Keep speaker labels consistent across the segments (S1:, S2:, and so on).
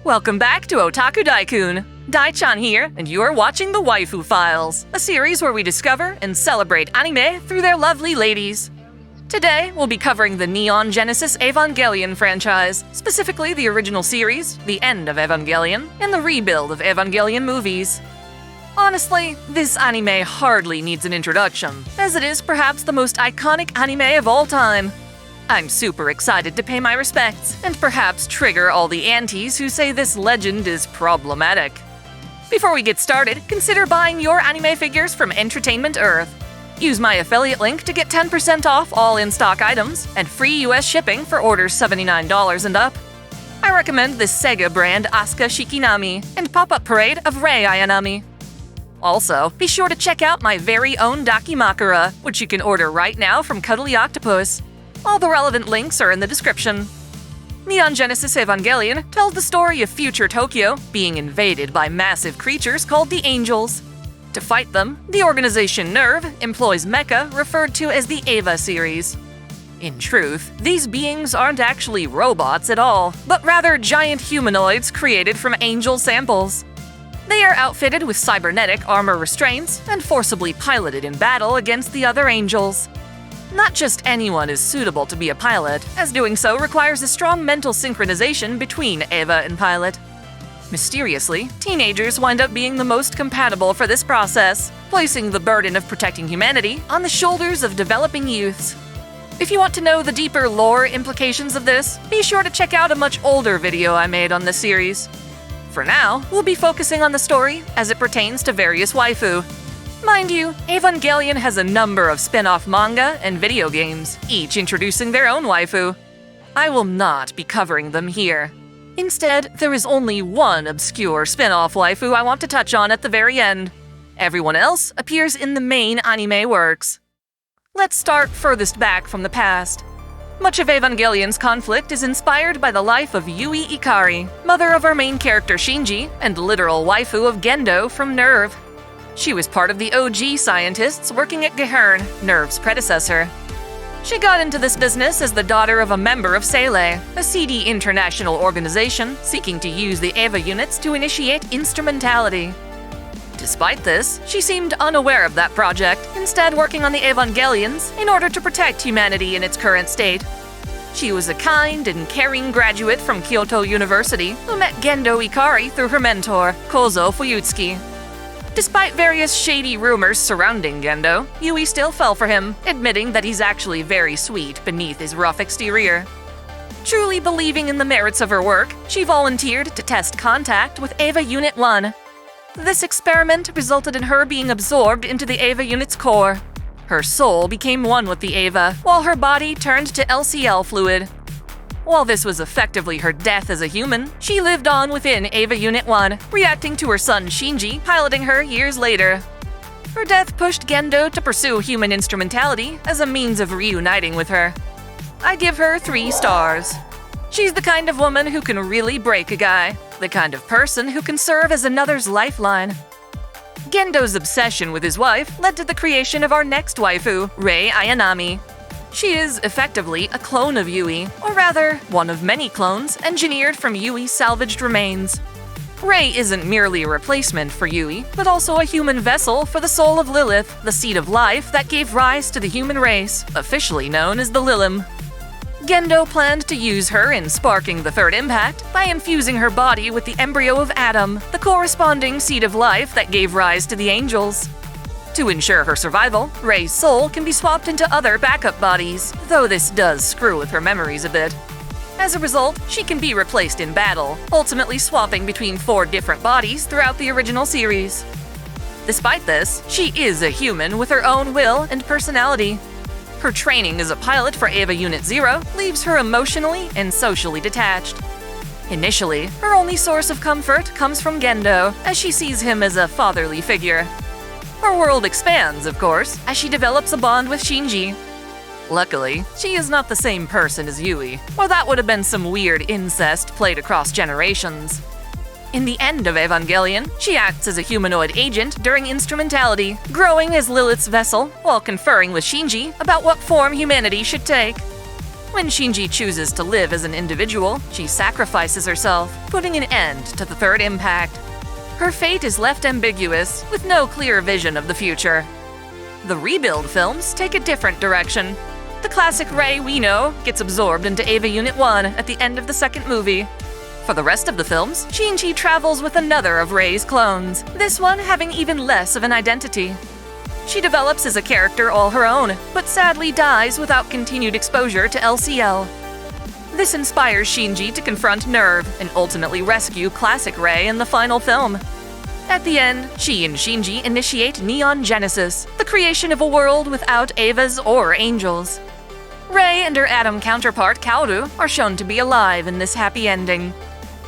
S1: Welcome back to OtakuDaiKun. Dai-chan here, and you are watching the Waifu Files, a series where we discover and celebrate anime through their lovely ladies. Today, we'll be covering the Neon Genesis Evangelion franchise, specifically the original series, the end of Evangelion, and the rebuild of Evangelion movies. Honestly, this anime hardly needs an introduction, as it is perhaps the most iconic anime of all time. I'm super excited to pay my respects, and perhaps trigger all the aunties who say this legend is problematic. Before we get started, consider buying your anime figures from Entertainment Earth. Use my affiliate link to get 10% off all in-stock items, and free US shipping for orders $79 and up. I recommend this Sega brand Asuka Shikinami, and Pop-Up Parade of Rei Ayanami. Also, be sure to check out my very own Dakimakura, which you can order right now from Cuddly Octopus. All the relevant links are in the description. Neon Genesis Evangelion tells the story of future Tokyo being invaded by massive creatures called the Angels. To fight them, the organization NERV employs mecha referred to as the Eva series. In truth, these beings aren't actually robots at all, but rather giant humanoids created from angel samples. They are outfitted with cybernetic armor restraints and forcibly piloted in battle against the other angels. Not just anyone is suitable to be a pilot, as doing so requires a strong mental synchronization between Eva and pilot. Mysteriously, teenagers wind up being the most compatible for this process, placing the burden of protecting humanity on the shoulders of developing youths. If you want to know the deeper lore implications of this, be sure to check out a much older video I made on this series. For now, we'll be focusing on the story as it pertains to various waifu. Mind you, Evangelion has a number of spin-off manga and video games, each introducing their own waifu. I will not be covering them here. Instead, there is only one obscure spin-off waifu I want to touch on at the very end. Everyone else appears in the main anime works. Let's start furthest back from the past. Much of Evangelion's conflict is inspired by the life of Yui Ikari, mother of our main character Shinji, and literal waifu of Gendo from NERV. She was part of the OG scientists working at Gehern, NERV's predecessor. She got into this business as the daughter of a member of SEILE, a seedy international organization seeking to use the EVA units to initiate instrumentality. Despite this, she seemed unaware of that project, instead working on the Evangelions in order to protect humanity in its current state. She was a kind and caring graduate from Kyoto University who met Gendo Ikari through her mentor, Kozo Fuyutsuki. Despite various shady rumors surrounding Gendo, Yui still fell for him, admitting that he's actually very sweet beneath his rough exterior. Truly believing in the merits of her work, she volunteered to test contact with EVA Unit 1. This experiment resulted in her being absorbed into the EVA Unit's core. Her soul became one with the EVA, while her body turned to LCL fluid. While this was effectively her death as a human, she lived on within EVA Unit 1, reacting to her son Shinji piloting her years later. Her death pushed Gendo to pursue human instrumentality as a means of reuniting with her. I give her 3 stars. She's the kind of woman who can really break a guy, the kind of person who can serve as another's lifeline. Gendo's obsession with his wife led to the creation of our next waifu, Rei Ayanami. She is effectively a clone of Yui, or rather, one of many clones engineered from Yui's salvaged remains. Rei isn't merely a replacement for Yui, but also a human vessel for the soul of Lilith, the seed of life that gave rise to the human race, officially known as the Lilim. Gendo planned to use her in sparking the third impact by infusing her body with the embryo of Adam, the corresponding seed of life that gave rise to the angels. To ensure her survival, Rei's soul can be swapped into other backup bodies, though this does screw with her memories a bit. As a result, she can be replaced in battle, ultimately swapping between 4 different bodies throughout the original series. Despite this, she is a human with her own will and personality. Her training as a pilot for EVA Unit 0 leaves her emotionally and socially detached. Initially, her only source of comfort comes from Gendo, as she sees him as a fatherly figure. Her world expands, of course, as she develops a bond with Shinji. Luckily, she is not the same person as Yui, or that would have been some weird incest played across generations. In the end of Evangelion, she acts as a humanoid agent during instrumentality, growing as Lilith's vessel while conferring with Shinji about what form humanity should take. When Shinji chooses to live as an individual, she sacrifices herself, putting an end to the third impact. Her fate is left ambiguous, with no clear vision of the future. The rebuild films take a different direction. The classic Rei we know gets absorbed into Eva Unit 1 at the end of the second movie. For the rest of the films, Shinji travels with another of Rei's clones, this one having even less of an identity. She develops as a character all her own, but sadly dies without continued exposure to LCL. This inspires Shinji to confront Nerve and ultimately rescue classic Rei in the final film. At the end, she and Shinji initiate Neon Genesis, the creation of a world without Evas or angels. Rei and her Atom counterpart Kaoru are shown to be alive in this happy ending.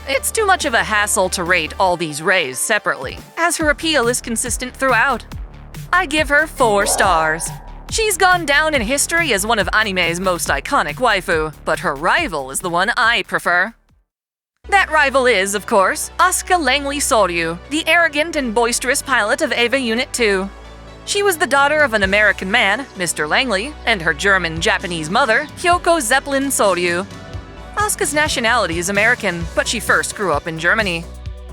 S1: It's too much of a hassle to rate all these Reis separately, as her appeal is consistent throughout. I give her 4 stars. She's gone down in history as one of anime's most iconic waifu, but her rival is the one I prefer. That rival is, of course, Asuka Langley Soryu, the arrogant and boisterous pilot of Eva Unit 2. She was the daughter of an American man, Mr. Langley, and her German-Japanese mother, Hyoko Zeppelin Soryu. Asuka's nationality is American, but she first grew up in Germany.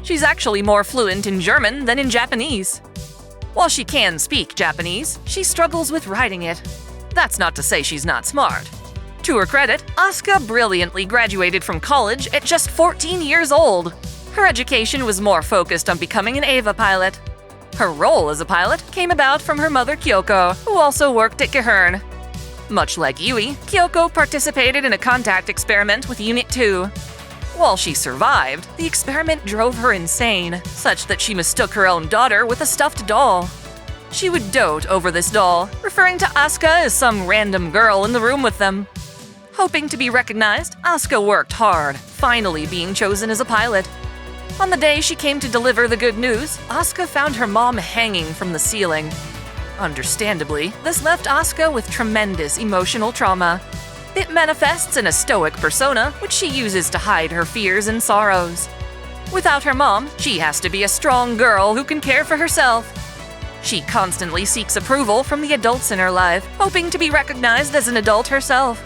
S1: She's actually more fluent in German than in Japanese. While she can speak Japanese, she struggles with writing it. That's not to say she's not smart. To her credit, Asuka brilliantly graduated from college at just 14 years old. Her education was more focused on becoming an Eva pilot. Her role as a pilot came about from her mother Kyoko, who also worked at Gehern. Much like Yui, Kyoko participated in a contact experiment with Unit 2. While she survived, the experiment drove her insane, such that she mistook her own daughter with a stuffed doll. She would dote over this doll, referring to Asuka as some random girl in the room with them. Hoping to be recognized, Asuka worked hard, finally being chosen as a pilot. On the day she came to deliver the good news, Asuka found her mom hanging from the ceiling. Understandably, this left Asuka with tremendous emotional trauma. It manifests in a stoic persona, which she uses to hide her fears and sorrows. Without her mom, she has to be a strong girl who can care for herself. She constantly seeks approval from the adults in her life, hoping to be recognized as an adult herself.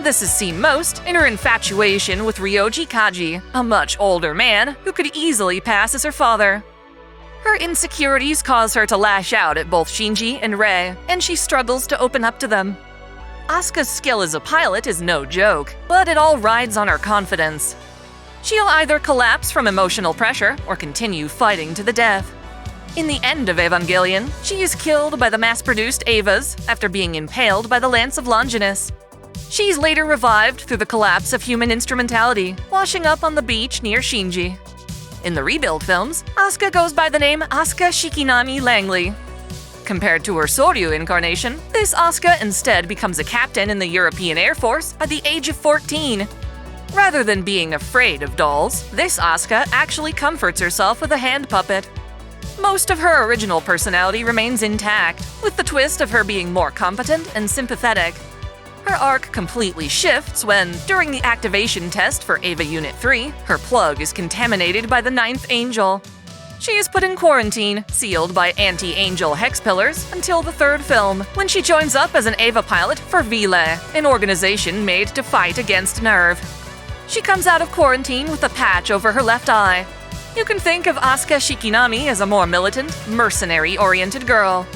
S1: This is seen most in her infatuation with Ryoji Kaji, a much older man who could easily pass as her father. Her insecurities cause her to lash out at both Shinji and Rei, and she struggles to open up to them. Asuka's skill as a pilot is no joke, but it all rides on her confidence. She'll either collapse from emotional pressure or continue fighting to the death. In the end of Evangelion, she is killed by the mass-produced Evas after being impaled by the Lance of Longinus. She's later revived through the collapse of human instrumentality, washing up on the beach near Shinji. In the rebuild films, Asuka goes by the name Asuka Shikinami Langley. Compared to her Soryu incarnation, this Asuka instead becomes a captain in the European Air Force at the age of 14. Rather than being afraid of dolls, this Asuka actually comforts herself with a hand puppet. Most of her original personality remains intact, with the twist of her being more competent and sympathetic. Her arc completely shifts when, during the activation test for Eva Unit 3, her plug is contaminated by the 9th Angel. She is put in quarantine, sealed by anti-angel hex pillars, until the 3rd film, when she joins up as an Eva pilot for Vile, an organization made to fight against Nerve. She comes out of quarantine with a patch over her left eye. You can think of Asuka Shikinami as a more militant, mercenary-oriented girl.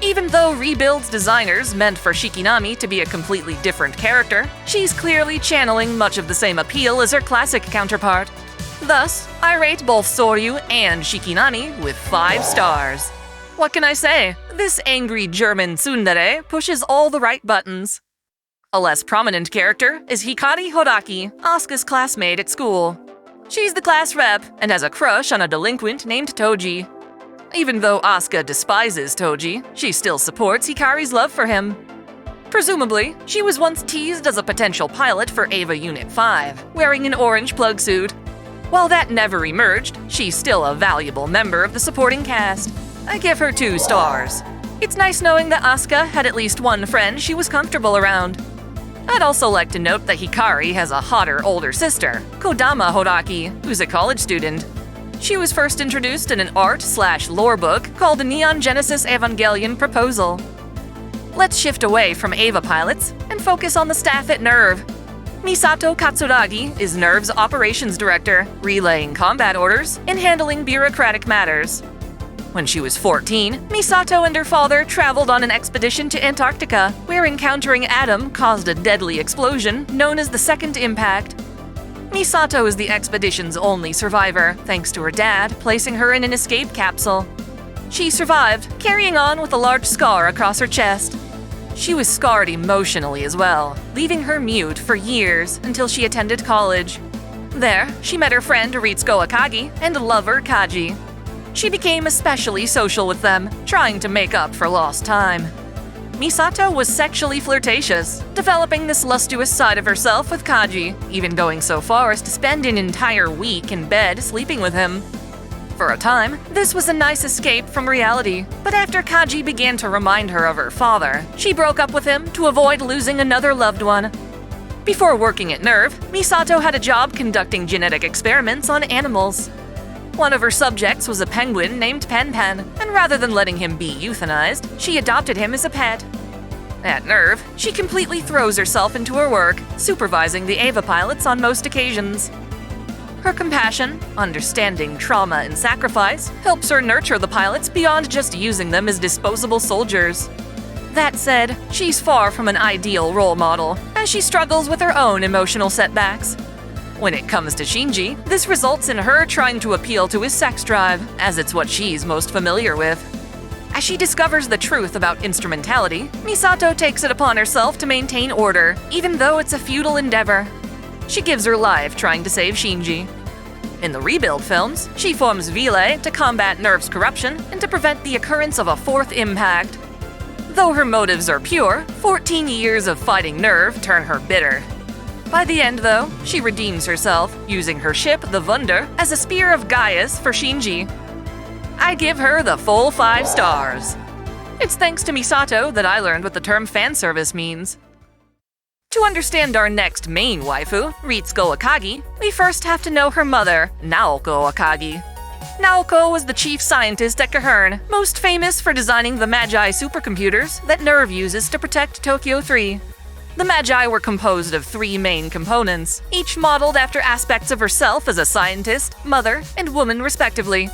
S1: Even though Rebuild's designers meant for Shikinami to be a completely different character, she's clearly channeling much of the same appeal as her classic counterpart. Thus, I rate both Soryu and Shikinami with 5 stars. What can I say? This angry German tsundere pushes all the right buttons. A less prominent character is Hikari Horaki, Asuka's classmate at school. She's the class rep and has a crush on a delinquent named Toji. Even though Asuka despises Toji, she still supports Hikari's love for him. Presumably, she was once teased as a potential pilot for Eva Unit 5, wearing an orange plug suit. While that never emerged, she's still a valuable member of the supporting cast. I give her 2 stars. It's nice knowing that Asuka had at least one friend she was comfortable around. I'd also like to note that Hikari has a hotter older sister, Kodama Horaki, who's a college student. She was first introduced in an art/lore book called Neon Genesis Evangelion Proposal. Let's shift away from Eva pilots and focus on the staff at NERV. Misato Katsuragi is NERV's operations director, relaying combat orders and handling bureaucratic matters. When she was 14, Misato and her father traveled on an expedition to Antarctica, where encountering Adam caused a deadly explosion known as the Second Impact. Misato is the expedition's only survivor, thanks to her dad placing her in an escape capsule. She survived, carrying on with a large scar across her chest. She was scarred emotionally as well, leaving her mute for years until she attended college. There, she met her friend Ritsuko Akagi and lover Kaji. She became especially social with them, trying to make up for lost time. Misato was sexually flirtatious, developing this lustuous side of herself with Kaji, even going so far as to spend an entire week in bed sleeping with him. For a time, this was a nice escape from reality, but after Kaji began to remind her of her father, she broke up with him to avoid losing another loved one. Before working at NERV, Misato had a job conducting genetic experiments on animals. One of her subjects was a penguin named Pen Pen, and rather than letting him be euthanized, she adopted him as a pet. At NERV, she completely throws herself into her work, supervising the Eva pilots on most occasions. Her compassion, understanding trauma and sacrifice, helps her nurture the pilots beyond just using them as disposable soldiers. That said, she's far from an ideal role model, as she struggles with her own emotional setbacks. When it comes to Shinji, this results in her trying to appeal to his sex drive, as it's what she's most familiar with. As she discovers the truth about instrumentality, Misato takes it upon herself to maintain order, even though it's a futile endeavor. She gives her life trying to save Shinji. In the Rebuild films, she forms Vile to combat NERV's corruption and to prevent the occurrence of a fourth impact. Though her motives are pure, 14 years of fighting NERV turn her bitter. By the end, though, she redeems herself, using her ship, the Wunder, as a spear of Gaius for Shinji. I give her the full 5 stars. It's thanks to Misato that I learned what the term fanservice means. To understand our next main waifu, Ritsuko Akagi, we first have to know her mother, Naoko Akagi. Naoko was the chief scientist at Kahern, most famous for designing the Magi supercomputers that NERV uses to protect Tokyo 3. The Magi were composed of 3 main components, each modeled after aspects of herself as a scientist, mother, and woman respectively.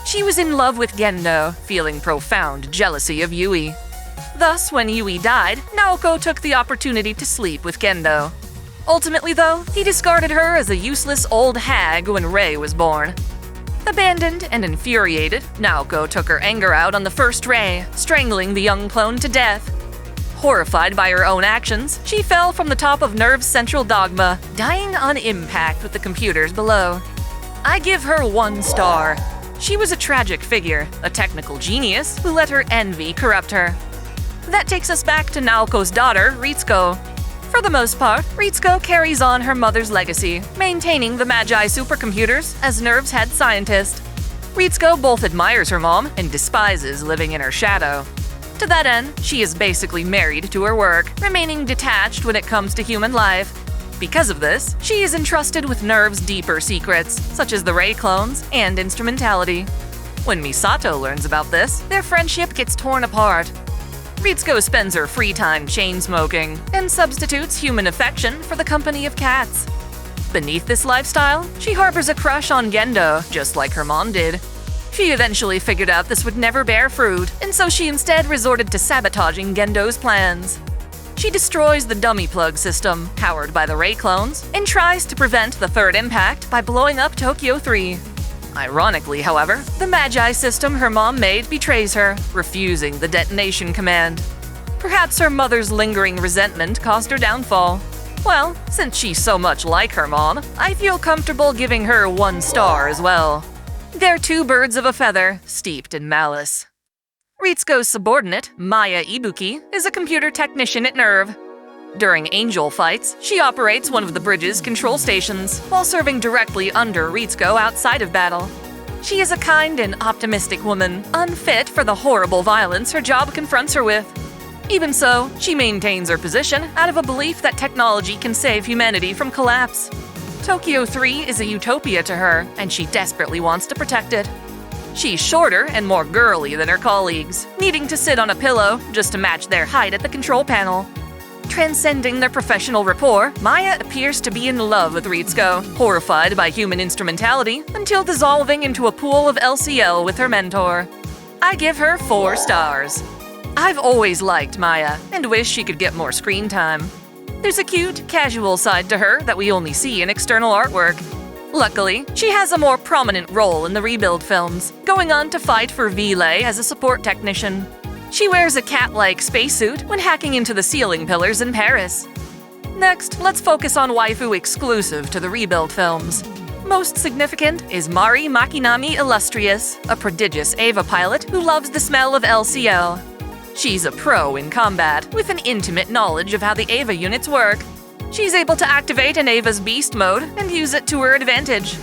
S1: She was in love with Gendo, feeling profound jealousy of Yui. Thus, when Yui died, Naoko took the opportunity to sleep with Gendo. Ultimately, though, he discarded her as a useless old hag when Rei was born. Abandoned and infuriated, Naoko took her anger out on the first Rei, strangling the young clone to death. Horrified by her own actions, she fell from the top of NERV's central dogma, dying on impact with the computers below. I give her 1 star. She was a tragic figure, a technical genius who let her envy corrupt her. That takes us back to Naoko's daughter, Ritsuko. For the most part, Ritsuko carries on her mother's legacy, maintaining the Magi supercomputers as NERV's head scientist. Ritsuko both admires her mom and despises living in her shadow. To that end, she is basically married to her work, remaining detached when it comes to human life. Because of this, she is entrusted with NERV's deeper secrets, such as the Rei clones and instrumentality. When Misato learns about this, their friendship gets torn apart. Ritsuko spends her free time chain-smoking and substitutes human affection for the company of cats. Beneath this lifestyle, she harbors a crush on Gendo, just like her mom did. She eventually figured out this would never bear fruit, and so she instead resorted to sabotaging Gendo's plans. She destroys the dummy plug system, powered by the Rei clones, and tries to prevent the third impact by blowing up Tokyo 3. Ironically, however, the Magi system her mom made betrays her, refusing the detonation command. Perhaps her mother's lingering resentment caused her downfall. Well, since she's so much like her mom, I feel comfortable giving her 1 star as well. They're 2 birds of a feather, steeped in malice. Ritsuko's subordinate, Maya Ibuki, is a computer technician at NERV. During Angel fights, she operates one of the bridge's control stations, while serving directly under Ritsuko outside of battle. She is a kind and optimistic woman, unfit for the horrible violence her job confronts her with. Even so, she maintains her position out of a belief that technology can save humanity from collapse. Tokyo 3 is a utopia to her, and she desperately wants to protect it. She's shorter and more girly than her colleagues, needing to sit on a pillow just to match their height at the control panel. Transcending their professional rapport, Maya appears to be in love with Ritsuko, horrified by human instrumentality, until dissolving into a pool of LCL with her mentor. I give her 4 stars. I've always liked Maya, and wish she could get more screen time. There's a cute, casual side to her that we only see in external artwork. Luckily, she has a more prominent role in the Rebuild films, going on to fight for Vile as a support technician. She wears a cat-like spacesuit when hacking into the ceiling pillars in Paris. Next, let's focus on waifu exclusive to the Rebuild films. Most significant is Mari Makinami Illustrious, a prodigious Eva pilot who loves the smell of LCL. She's a pro in combat, with an intimate knowledge of how the Eva units work. She's able to activate an Eva's beast mode and use it to her advantage.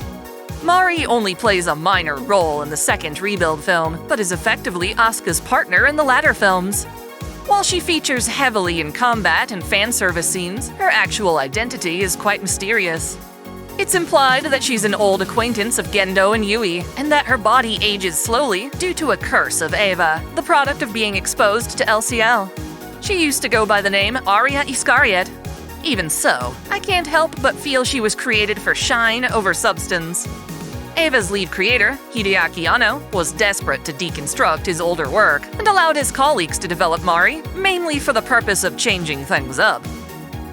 S1: Mari only plays a minor role in the second Rebuild film, but is effectively Asuka's partner in the latter films. While she features heavily in combat and fan service scenes, her actual identity is quite mysterious. It's implied that she's an old acquaintance of Gendo and Yui, and that her body ages slowly due to a curse of Eva, the product of being exposed to LCL. She used to go by the name Aria Iscariot. Even so, I can't help but feel she was created for shine over substance. Eva's lead creator, Hideaki Anno, was desperate to deconstruct his older work and allowed his colleagues to develop Mari, mainly for the purpose of changing things up.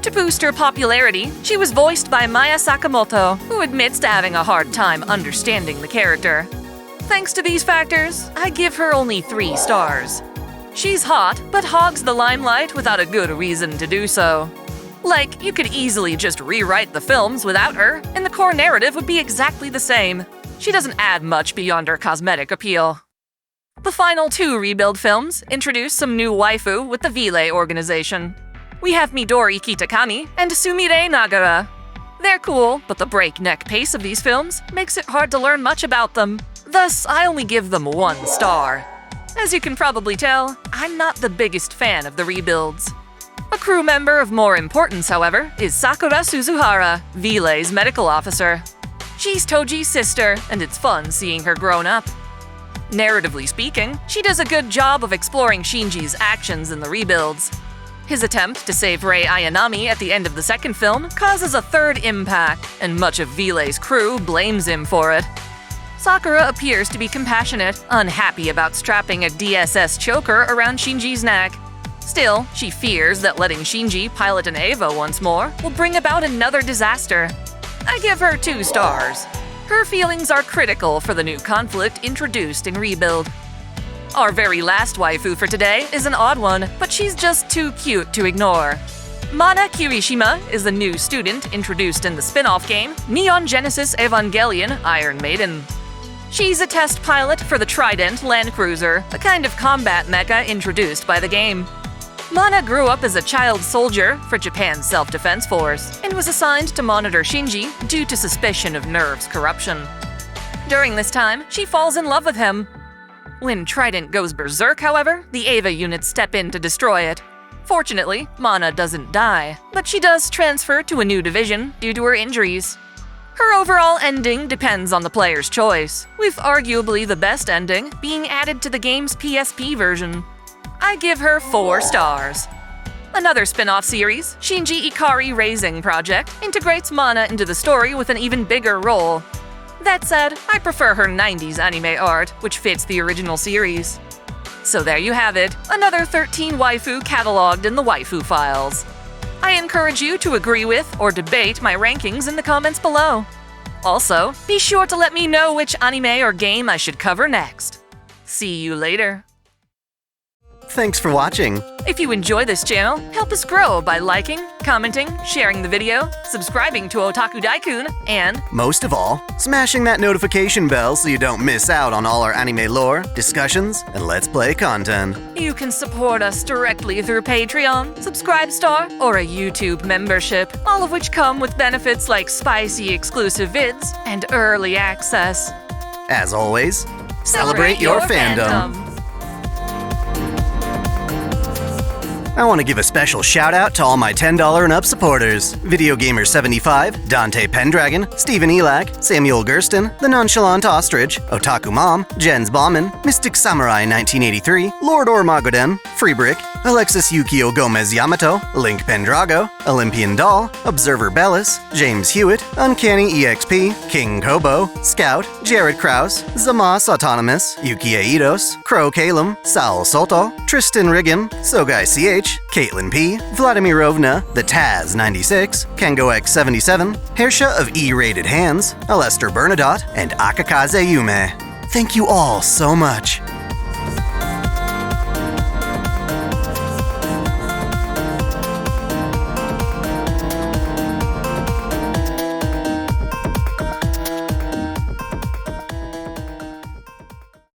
S1: To boost her popularity, she was voiced by Maya Sakamoto, who admits to having a hard time understanding the character. Thanks to these factors, I give her only 3 stars. She's hot, but hogs the limelight without a good reason to do so. Like, you could easily just rewrite the films without her, and the core narrative would be exactly the same. She doesn't add much beyond her cosmetic appeal. The final 2 Rebuild films introduce some new waifu with the Vile organization. We have Midori Kitakami and Sumire Nagara. They're cool, but the breakneck pace of these films makes it hard to learn much about them. Thus, I only give them 1 star. As you can probably tell, I'm not the biggest fan of the Rebuilds. A crew member of more importance, however, is Sakura Suzuhara, Vile's medical officer. She's Toji's sister, and it's fun seeing her grown up. Narratively speaking, she does a good job of exploring Shinji's actions in the Rebuilds. His attempt to save Rei Ayanami at the end of the second film causes a 3rd impact, and much of Vile's crew blames him for it. Sakura appears to be compassionate, unhappy about strapping a DSS choker around Shinji's neck. Still, she fears that letting Shinji pilot an Eva once more will bring about another disaster. I give her 2 stars. Her feelings are critical for the new conflict introduced in Rebuild. Our very last waifu for today is an odd one, but she's just too cute to ignore. Mana Kirishima is the new student introduced in the spin-off game Neon Genesis Evangelion Iron Maiden. She's a test pilot for the Trident land cruiser, a kind of combat mecha introduced by the game. Mana grew up as a child soldier for Japan's self-defense force and was assigned to monitor Shinji due to suspicion of nerves corruption. During this time, she falls in love with him. When Trident goes berserk, however, the Eva units step in to destroy it. Fortunately, Mana doesn't die, but she does transfer to a new division due to her injuries. Her overall ending depends on the player's choice, with arguably the best ending being added to the game's PSP version. I give her 4 stars. Another spin-off series, Shinji Ikari Raising Project, integrates Mana into the story with an even bigger role. That said, I prefer her 90s anime art, which fits the original series. So there you have it, another 13 waifu cataloged in the Waifu Files. I encourage you to agree with or debate my rankings in the comments below. Also, be sure to let me know which anime or game I should cover next. See you later.
S2: Thanks for watching.
S1: If you enjoy this channel, help us grow by liking, commenting, sharing the video, subscribing to OtakuDaiKun, and
S2: most of all, smashing that notification bell so you don't miss out on all our anime lore, discussions, and Let's Play content.
S1: You can support us directly through Patreon, Subscribestar, or a YouTube membership, all of which come with benefits like spicy exclusive vids and early access.
S2: As always, celebrate your fandom. I want to give a special shout out to all my $10 and up supporters. Video Gamer 75, Dante Pendragon, Stephen Elak, Samuel Gersten, The Nonchalant Ostrich, Otaku Mom, Jens Bauman, Mystic Samurai 1983, Lord Ormagoden, Freebrick, Alexis Yukio Gomez Yamato, Link Pendrago, Olympian Doll, Observer Bellis, James Hewitt, Uncanny EXP, King Kobo, Scout, Jared Kraus, Zamas Autonomous, Yuki Aidos, Crow Kalem, Saul Soto, Tristan Riggin, Sogai CH, Caitlin P, Vladimirovna, The Taz 96, Kengo X 77, Hersha of E-Rated Hands, Alester Bernadotte, and Akakaze Yume. Thank you all so much.